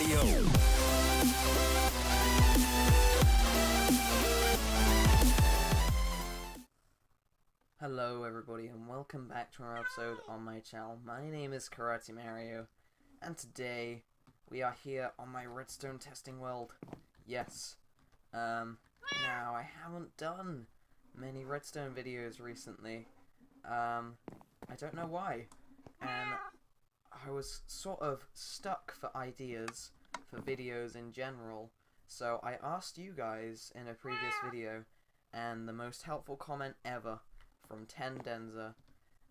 Karatemario. Hello everybody and welcome back to another episode on my channel. My name is Karatemario and today we are here on my Redstone testing world. Yes. Now I haven't done many Redstone videos recently. I don't know why. And I was sort of stuck for ideas for videos in general. So I asked you guys in a previous video, and the most helpful comment ever from 10 Denza,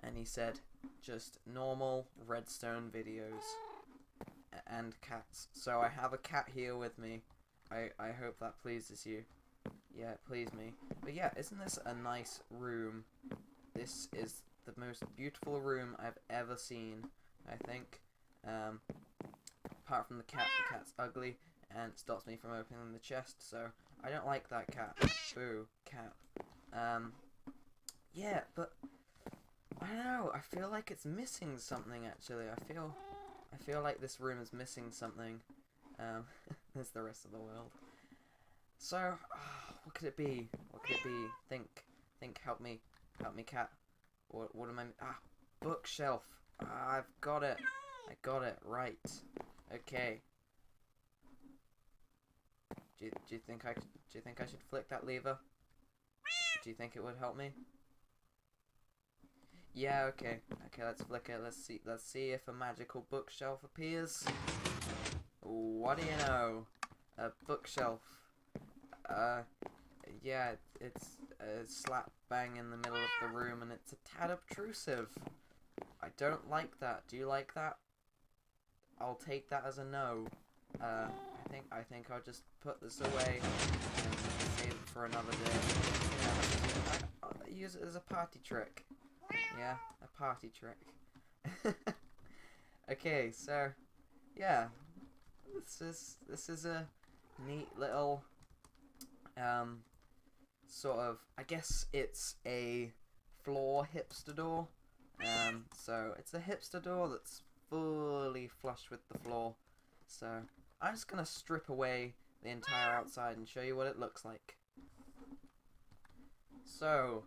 and he said just normal Redstone videos and cats. So I have a cat here with me. I hope that pleases you. Yeah, it pleased me. But yeah, isn't this a nice room? This is the most beautiful room I've ever seen, I think. Apart from the cat's ugly and it stops me from opening the chest, so I don't like that cat. Boo, cat. Yeah, but I don't know. I feel like it's missing something. Actually, I feel like this room is missing something. There's the rest of the world. So, what could it be? What could it be? Think. Help me, cat. What am I? Bookshelf. I've got it. I got it right. Okay. Do you think I should flick that lever? Do you think it would help me? Yeah, okay. Okay, let's flick it. Let's see if a magical bookshelf appears. What do you know? A bookshelf. Yeah, it's slap bang in the middle of the room and it's a tad obtrusive. I don't like that. Do you like that? I'll take that as a no. I think I'll just put this away and save it for another day. Yeah, I'll use it as a party trick. Yeah, a party trick. Okay, so yeah, this is a neat little sort of, I guess it's a floor hipster door. So it's a hipster door that's fully flush with the floor. So I'm just gonna strip away the entire outside and show you what it looks like. So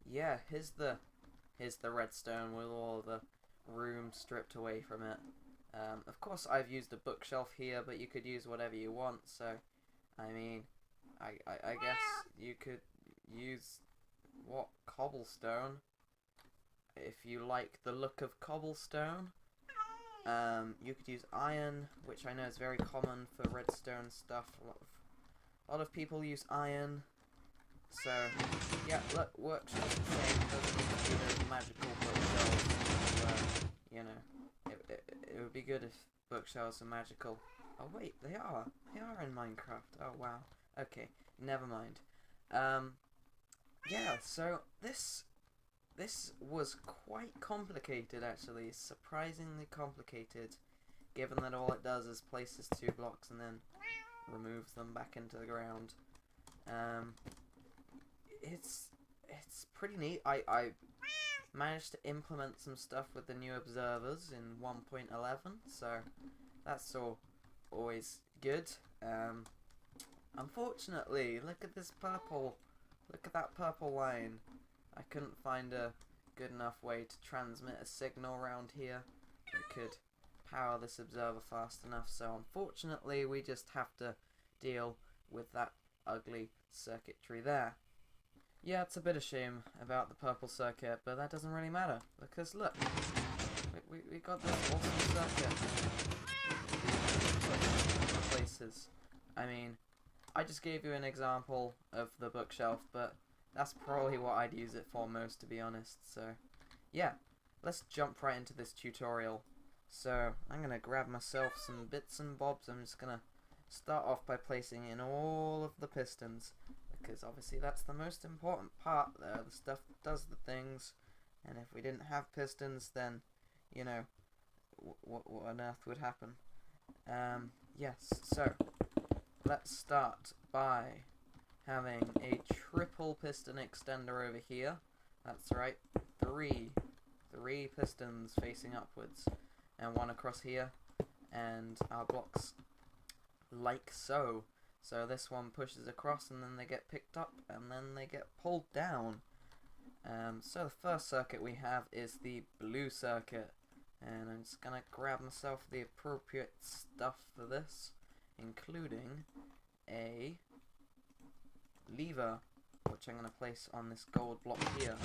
yeah, here's the redstone with all the room stripped away from it. Of course I've used a bookshelf here, but you could use whatever you want, so I mean I guess you could use cobblestone if you like the look of cobblestone. You could use iron, which I know is very common for redstone stuff. A lot of people use iron. So, yeah, look, works just the same. Doesn't need to be those magical bookshelves. You know, it would be good if bookshelves are magical. Oh wait, they are. They are in Minecraft. Oh wow. Okay, never mind. Yeah. So this was quite complicated, actually. Surprisingly complicated, given that all it does is places 2 blocks and then removes them back into the ground. It's pretty neat. I managed to implement some stuff with the new observers in 1.11, so that's always good. Unfortunately, look at this purple. Look at that purple line. I couldn't find a good enough way to transmit a signal around here that could power this observer fast enough, so unfortunately we just have to deal with that ugly circuitry there. Yeah, it's a bit of shame about the purple circuit, but that doesn't really matter, because look, we got this awesome circuit. Places. I mean, I just gave you an example of the bookshelf, but that's probably what I'd use it for most, to be honest. So, yeah, let's jump right into this tutorial. So, I'm going to grab myself some bits and bobs. I'm just going to start off by placing in all of the pistons, because obviously that's the most important part there, the stuff that does the things. And if we didn't have pistons, then, you know, what on earth would happen? Yes, so let's start by having a triple piston extender over here. That's right, three pistons facing upwards, and one across here, and our blocks like so. So this one pushes across and then they get picked up and then they get pulled down. So the first circuit we have is the blue circuit, and I'm just gonna grab myself the appropriate stuff for this, including a lever, which I'm gonna place on this gold block here.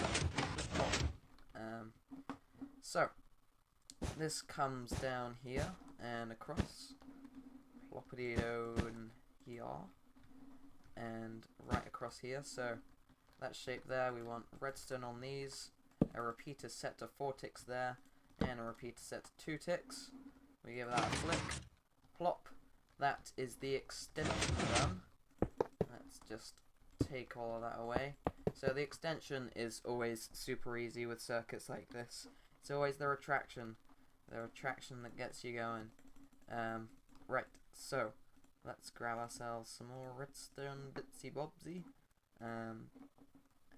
So this comes down here and across, ploppity-do in here, and right across here. So that shape there, we want redstone on these, a repeater set to 4 ticks there, and a repeater set to 2 ticks. We give that a flick, plop. That is the extension done. Let's just take all of that away. So the extension is always super easy with circuits like this. It's always the retraction that gets you going. Right, so let's grab ourselves some more redstone bitsy bobsy.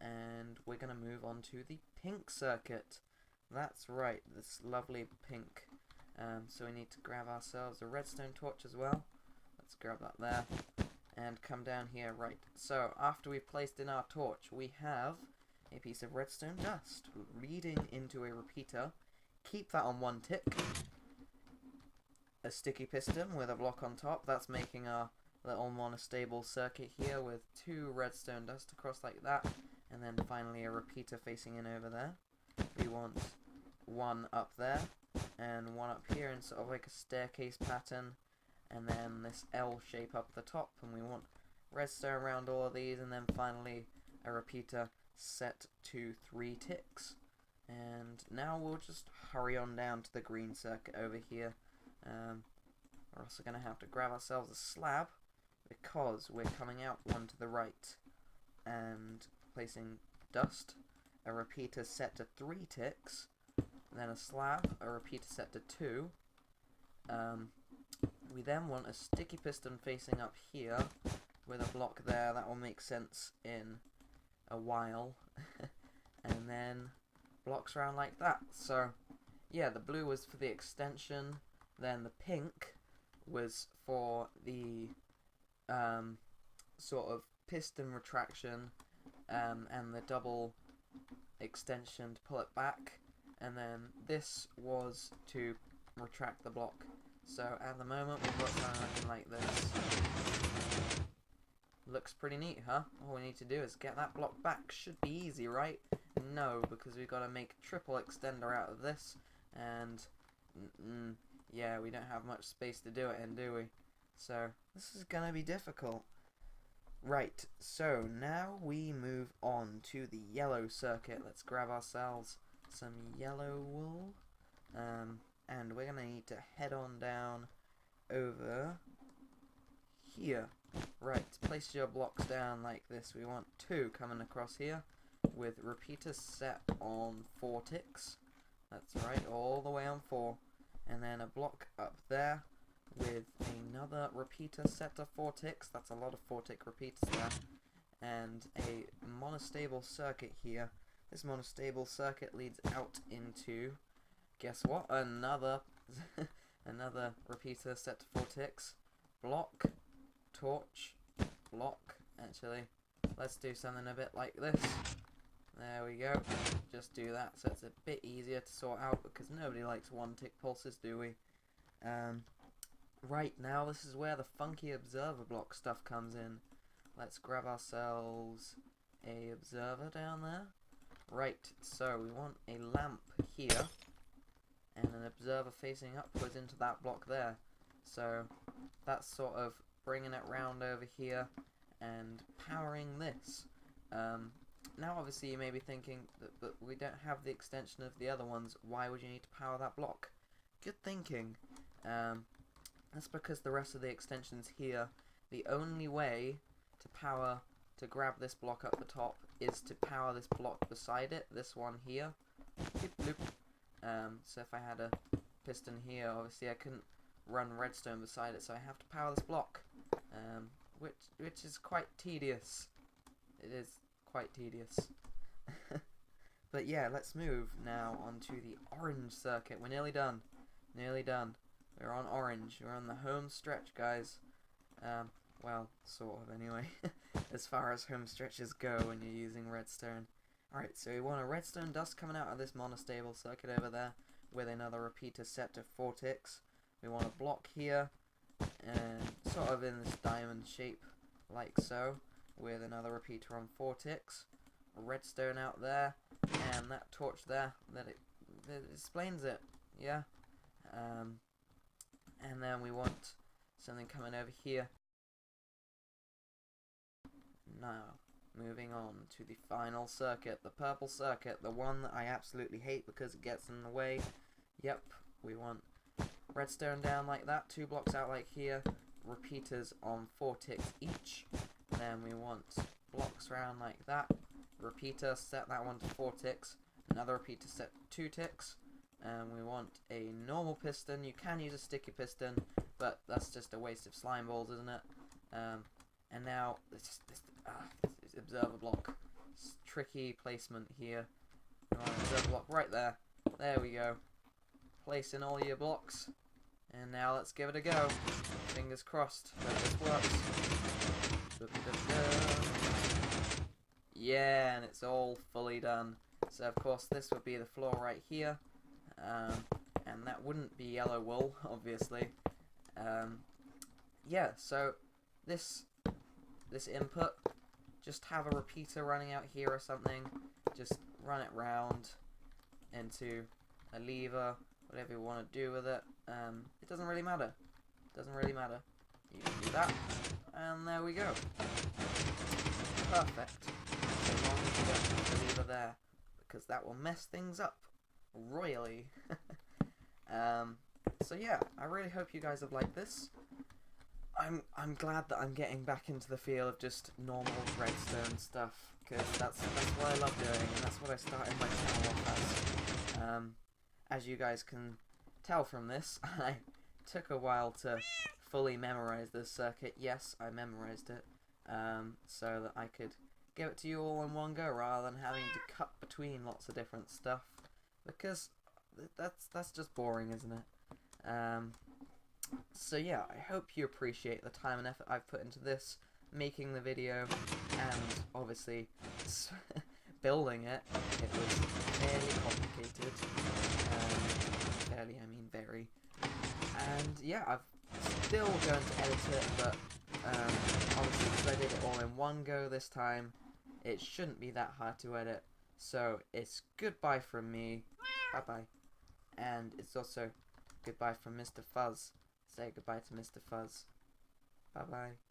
And we're going to move on to the pink circuit. That's right, this lovely pink. So we need to grab ourselves a redstone torch as well. Let's grab that there. And come down here, right. So after we've placed in our torch, we have a piece of redstone dust leading into a repeater. Keep that on 1 tick. A sticky piston with a block on top. That's making our little monostable circuit here with 2 redstone dust across like that. And then finally a repeater facing in over there. We want 1 up there and 1 up here in sort of like a staircase pattern. And then this L shape up the top, and we want redstone around all of these, and then finally a repeater set to 3 ticks. And now we'll just hurry on down to the green circuit over here. We're also going to have to grab ourselves a slab, because we're coming out 1 to the right and placing dust, a repeater set to 3 ticks, then a slab, a repeater set to 2. We then want a sticky piston facing up here with a block there. That will make sense in a while. And then blocks around like that. So yeah, the blue was for the extension, then the pink was for the sort of piston retraction, and the double extension to pull it back, and then this was to retract the block. So at the moment we've got something like this. Looks pretty neat, huh? All we need to do is get that block back. Should be easy, right? No, because we've got to make a triple extender out of this, and yeah, we don't have much space to do it in, do we? So this is gonna be difficult. Right, so now we move on to the yellow circuit. Let's grab ourselves some yellow wool. And we're going to need to head on down over here. Right, place your blocks down like this. We want 2 coming across here with repeaters set on 4 ticks. That's right, all the way on 4. And then a block up there with another repeater set to 4 ticks. That's a lot of 4-tick repeaters there. And a monostable circuit here. This monostable circuit leads out into, guess what? Another another repeater set to 4 ticks. Block, torch, block. Actually, let's do something a bit like this. There we go. Just do that, so it's a bit easier to sort out, because nobody likes 1-tick pulses, do we? Right, now this is where the funky observer block stuff comes in. Let's grab ourselves a observer down there. Right, so we want a lamp here, and an observer facing upwards into that block there. So that's sort of bringing it round over here and powering this. Now obviously you may be thinking that we don't have the extension of the other ones. Why would you need to power that block? Good thinking. That's because the rest of the extensions here, the only way to grab this block up the top is to power this block beside it, this one here. Bloop, bloop. So if I had a piston here, obviously I couldn't run redstone beside it, so I have to power this block, which is quite tedious. It is quite tedious. But yeah, let's move now onto the orange circuit. We're nearly done. Nearly done. We're on orange. We're on the home stretch, guys. Well, sort of anyway, as far as home stretches go when you're using redstone. Alright, so we want a redstone dust coming out of this monostable circuit over there with another repeater set to 4 ticks. We want a block here, and sort of in this diamond shape, like so, with another repeater on 4 ticks. A redstone out there, and that torch there, that it explains it, yeah. And then we want something coming over here. Now, moving on to the final circuit, the purple circuit, the one that I absolutely hate because it gets in the way. Yep, we want redstone down like that, 2 blocks out like here, repeaters on 4 ticks each. Then we want blocks around like that, repeater, set that one to 4 ticks, another repeater set 2 ticks, and we want a normal piston. You can use a sticky piston, but that's just a waste of slime balls, isn't it? And now, this observer block. It's tricky placement here. You want an observer block right there. There we go. Place in all your blocks. And now let's give it a go. Fingers crossed that this works. Yeah, and it's all fully done. So of course this would be the floor right here. And that wouldn't be yellow wool, obviously. Yeah, so this input, just have a repeater running out here or something. Just run it round into a lever, whatever you want to do with it. It doesn't really matter. Doesn't really matter. You can do that, and there we go. Perfect. So long as you don't have the lever there, because that will mess things up royally. So yeah, I really hope you guys have liked this. I'm glad that I'm getting back into the feel of just normal redstone stuff, because that's what I love doing, and that's what I started my channel off as. As you guys can tell from this, I took a while to fully memorize this circuit. Yes, I memorized it, so that I could give it to you all in one go, rather than having to cut between lots of different stuff, because that's just boring, isn't it? So yeah, I hope you appreciate the time and effort I've put into this, making the video, and obviously building it. It was fairly complicated. Fairly, I mean very. And yeah, I'm still going to edit it, but obviously because I did it all in one go this time, it shouldn't be that hard to edit. So it's goodbye from me. Bye bye. And it's also goodbye from Mr. Fuzz. Say goodbye to Mr. Fuzz. Bye bye.